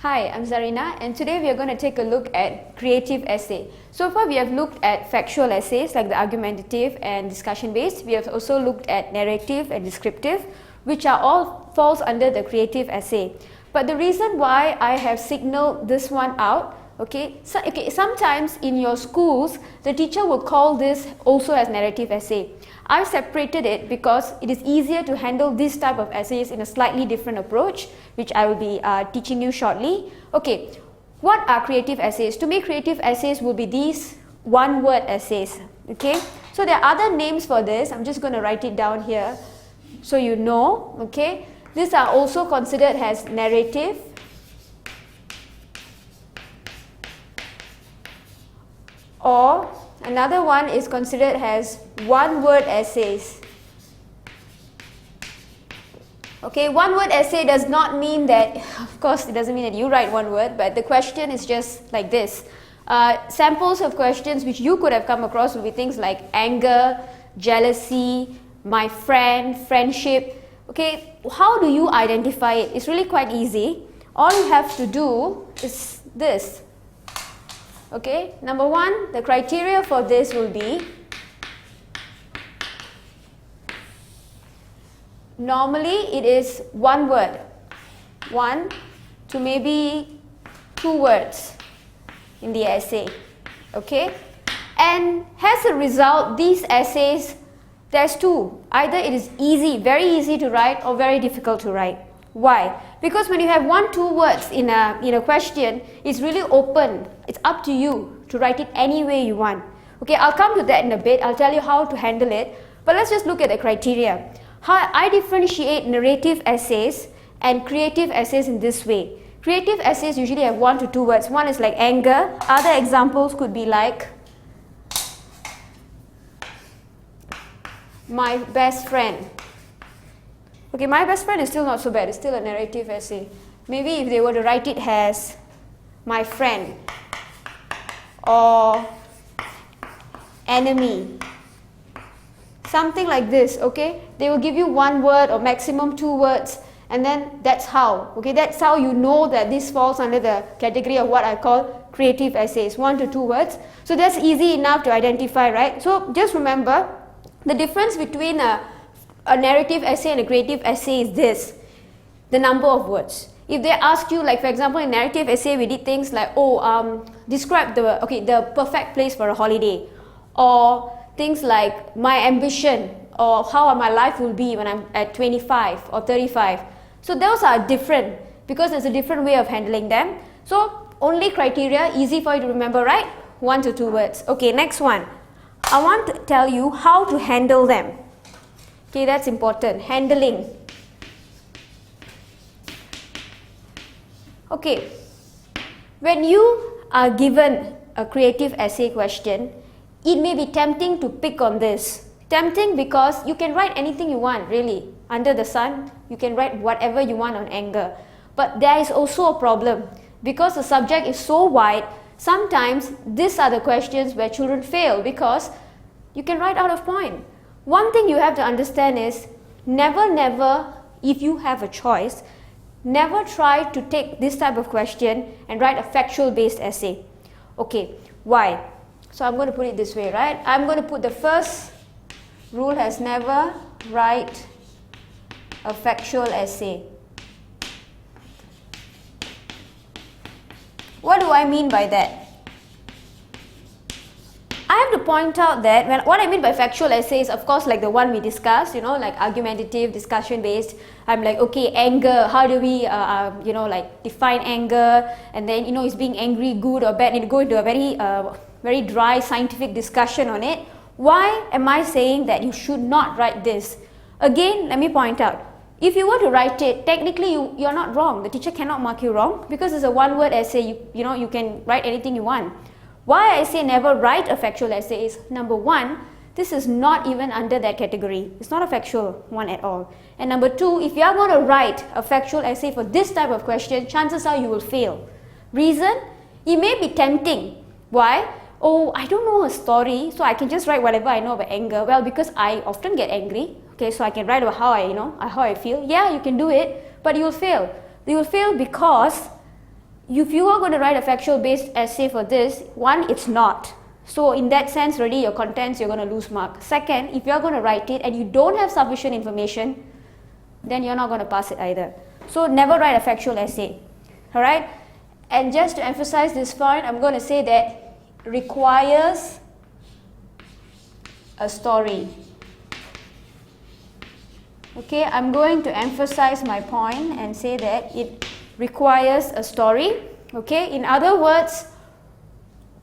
Hi, I'm Zareena, and today we are going to take a look at creative essay. So far we have looked at factual essays like the argumentative and discussion based. We have also looked at narrative and descriptive, which are all falls under the creative essay. But the reason why I have signaled this one out, sometimes in your schools the teacher will call this also as narrative essay. I separated it because it is easier to handle this type of essays in a slightly different approach, which I will be teaching you shortly. Okay, what are creative essays? To me, creative essays will be these one-word essays. Okay, so there are other names for this. I'm just going to write it down here so you know. Okay, these are also considered as narrative, or another one is considered as one-word essays. Okay, one-word essay does not mean that, of course, it doesn't mean that you write one word, but the question is just like this. Samples of questions which you could have come across will be things like anger, jealousy, my friend, friendship. Okay, how do you identify it? It's really quite easy. All you have to do is this. Okay, number one, the criteria for this will be normally it is one word, one to maybe 2 words in the essay. Okay, and as a result, these essays, there's two. Either it is easy, very easy to write, or very difficult to write. Why? Because when you have 1-2 words in a question, it's really open. It's up to you to write it any way you want. Okay, I'll come to that in a bit. I'll tell you how to handle it. But let's just look at the criteria. How I differentiate narrative essays and creative essays in this way. Creative essays usually have 1 to 2 words. One is like anger. Other examples could be like my best friend. Okay, my best friend is still not so bad. It's still a narrative essay. Maybe if they were to write it as my friend or enemy, something like this. Okay, they will give you 1 word or maximum 2 words, and then that's how. Okay, that's how you know that this falls under the category of what I call creative essays, 1 to 2 words. So that's easy enough to identify, right? So just remember the difference between a narrative essay and a creative essay is this: the number of words. If they ask you, like for example in narrative essay we did things like, describe the perfect place for a holiday, or things like my ambition, or how my life will be when I'm at 25 or 35. So those are different because there's a different way of handling them. So only criteria, easy for you to remember, right? 1 to 2 words. Okay, next one. I want to tell you how to handle them. Okay, that's important. Handling. Okay, when you are given a creative essay question, it may be tempting to pick on this. Tempting because you can write anything you want, really. Under the sun, you can write whatever you want on anger. But there is also a problem. Because the subject is so wide, sometimes these are the questions where children fail because you can write out of point. One thing you have to understand is never, if you have a choice, never try to take this type of question and write a factual based essay. Okay, why? So I'm going to put it this way, right? I'm going to put the first rule as never write a factual essay. What do I mean by that? I have to point out that what I mean by factual essays, of course, like the one we discussed, like argumentative, discussion based. I'm like, okay, anger, how do we, like define anger, and then, is being angry good or bad, and go into a very dry scientific discussion on it. Why am I saying that you should not write this? Again, let me point out, if you were to write it, technically you're not wrong. The teacher cannot mark you wrong because it's a 1-word essay. You can write anything you want. Why I say never write a factual essay is, number one, this is not even under that category. It's not a factual one at all. And number two, if you are going to write a factual essay for this type of question, chances are you will fail. Reason? It may be tempting. Why? Oh, I don't know a story, so I can just write whatever I know about anger. Well, because I often get angry, okay, so I can write about how I feel. Yeah, you can do it, but you'll fail. You will fail because if you are going to write a factual based essay for this, one, it's not. So in that sense, already your contents, you're going to lose mark. Second, if you're going to write it and you don't have sufficient information, then you're not going to pass it either. So never write a factual essay. Alright? And just to emphasize this point, I'm going to say that requires a story. Okay, I'm going to emphasize my point and say that it requires a story. Okay, in other words,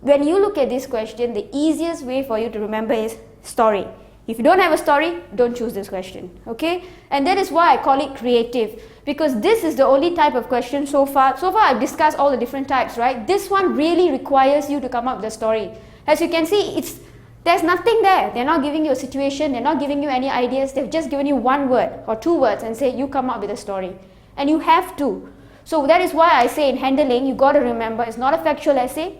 when you look at this question, the easiest way for you to remember is story. If you don't have a story, don't choose this question. Okay, and that is why I call it creative, because this is the only type of question so far. So far I've discussed all the different types, right? This one really requires you to come up with a story. As you can see, there's nothing there. They're not giving you a situation, they're not giving you any ideas, they've just given you one word or two words and say you come up with a story. And you have to. So that is why I say in handling, you got to remember it's not a factual essay.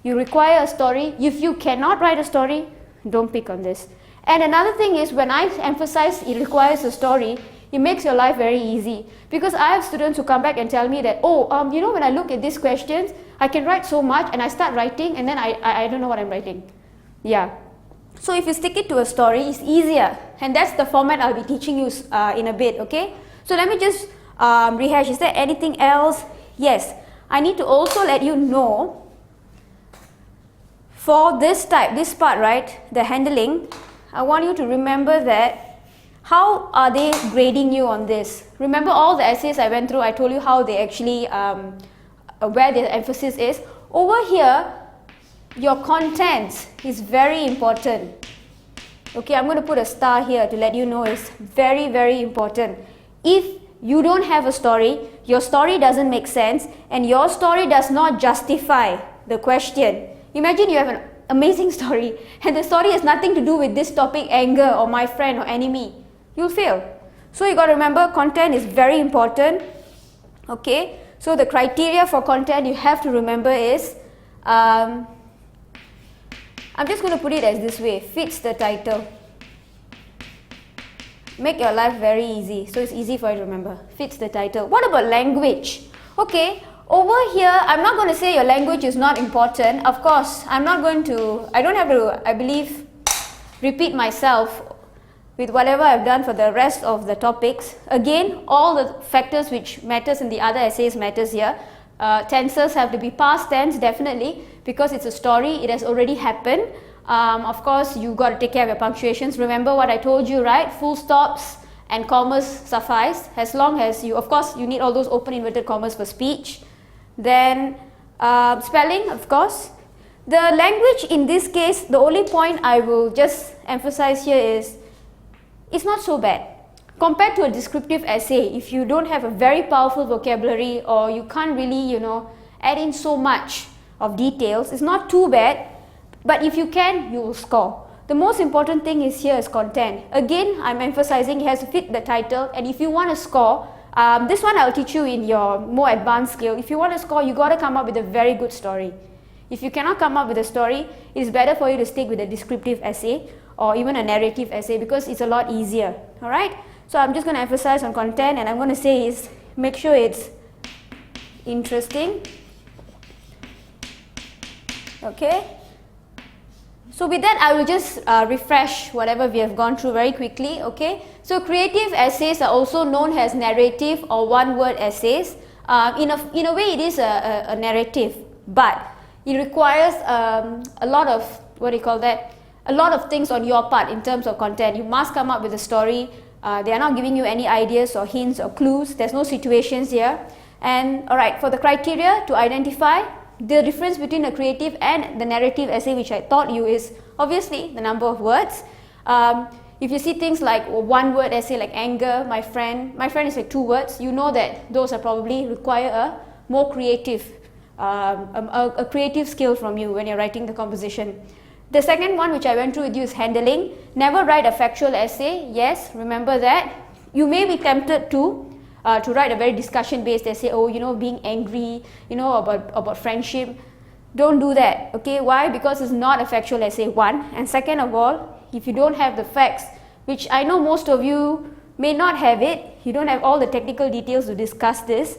You require a story. If you cannot write a story, don't pick on this. And another thing is, when I emphasize it requires a story, it makes your life very easy. Because I have students who come back and tell me that, you know, when I look at these questions, I can write so much and I start writing and then I don't know what I'm writing. Yeah. So if you stick it to a story, it's easier. And that's the format I'll be teaching you in a bit, okay? So let me just rehash. Is there anything else? Yes. I need to also let you know, for this part, right, the handling, I want you to remember that how are they grading you on this? Remember all the essays I went through, I told you how they actually, where the emphasis is. Over here, your contents is very important. Okay, I'm going to put a star here to let you know it's very, very important. If you don't have a story, your story doesn't make sense, and your story does not justify the question. Imagine you have an amazing story and the story has nothing to do with this topic, anger or my friend or enemy. You'll fail. So you got to remember, content is very important. Okay, so the criteria for content you have to remember is, I'm just going to put it as this way, fits the title. Make your life very easy, so it's easy for you to remember. Fits the title. What about language? Okay, over here, I'm not going to say your language is not important. Of course, I don't have to, I believe, repeat myself with whatever I've done for the rest of the topics. Again, all the factors which matters in the other essays matters here. Tenses have to be past tense, definitely, because it's a story, it has already happened. Of course, you got to take care of your punctuations. Remember what I told you, right? Full stops and commas suffice, as long as you, of course, you need all those open inverted commas for speech. Then spelling, of course. The language in this case, the only point I will just emphasize here is, it's not so bad. Compared to a descriptive essay, if you don't have a very powerful vocabulary or you can't really, add in so much of details, it's not too bad. But if you can, you will score. The most important thing is here is content. Again, I'm emphasizing it has to fit the title, and if you want to score, this one I'll teach you in your more advanced skill. If you want to score, you got to come up with a very good story. If you cannot come up with a story, it's better for you to stick with a descriptive essay or even a narrative essay, because it's a lot easier. Alright? So I'm just going to emphasize on content, and I'm going to say is, make sure it's interesting. Okay? So with that, I will just refresh whatever we have gone through very quickly. Okay, so creative essays are also known as narrative or one-word essays. In a way, it is a narrative, but it requires a lot of, a lot of things on your part in terms of content. You must come up with a story. They are not giving you any ideas or hints or clues. There's no situations here. And alright, for the criteria to identify the difference between a creative and the narrative essay, which I taught you, is obviously the number of words. If you see things like one word essay like anger, my friend is like 2 words, you know that those are probably require a more creative, a creative skill from you when you're writing the composition. The second one which I went through with you is handling. Never write a factual essay. Yes, remember that. You may be tempted to write a very discussion-based essay, being angry, about friendship. Don't do that, okay? Why? Because it's not a factual essay, one. And second of all, if you don't have the facts, which I know most of you may not have it, you don't have all the technical details to discuss this,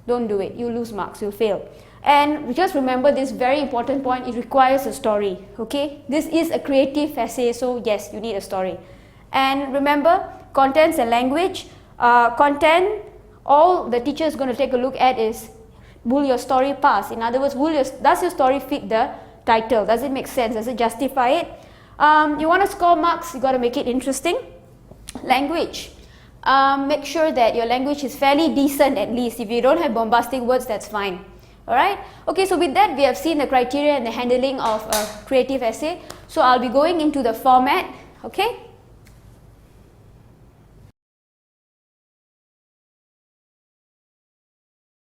Don't do it. You lose marks. You'll fail. And just remember this very important point. It requires a story. Okay. This is a creative essay. So yes, you need a story. And remember, contents and language. Content, all the teacher is going to take a look at is, will your story pass? In other words, does your story fit the title? Does it make sense? Does it justify it? You want to score marks, you got to make it interesting. Language. Make sure that your language is fairly decent at least. If you don't have bombastic words, that's fine. Alright? Okay, so with that, we have seen the criteria and the handling of a creative essay. So I'll be going into the format. Okay?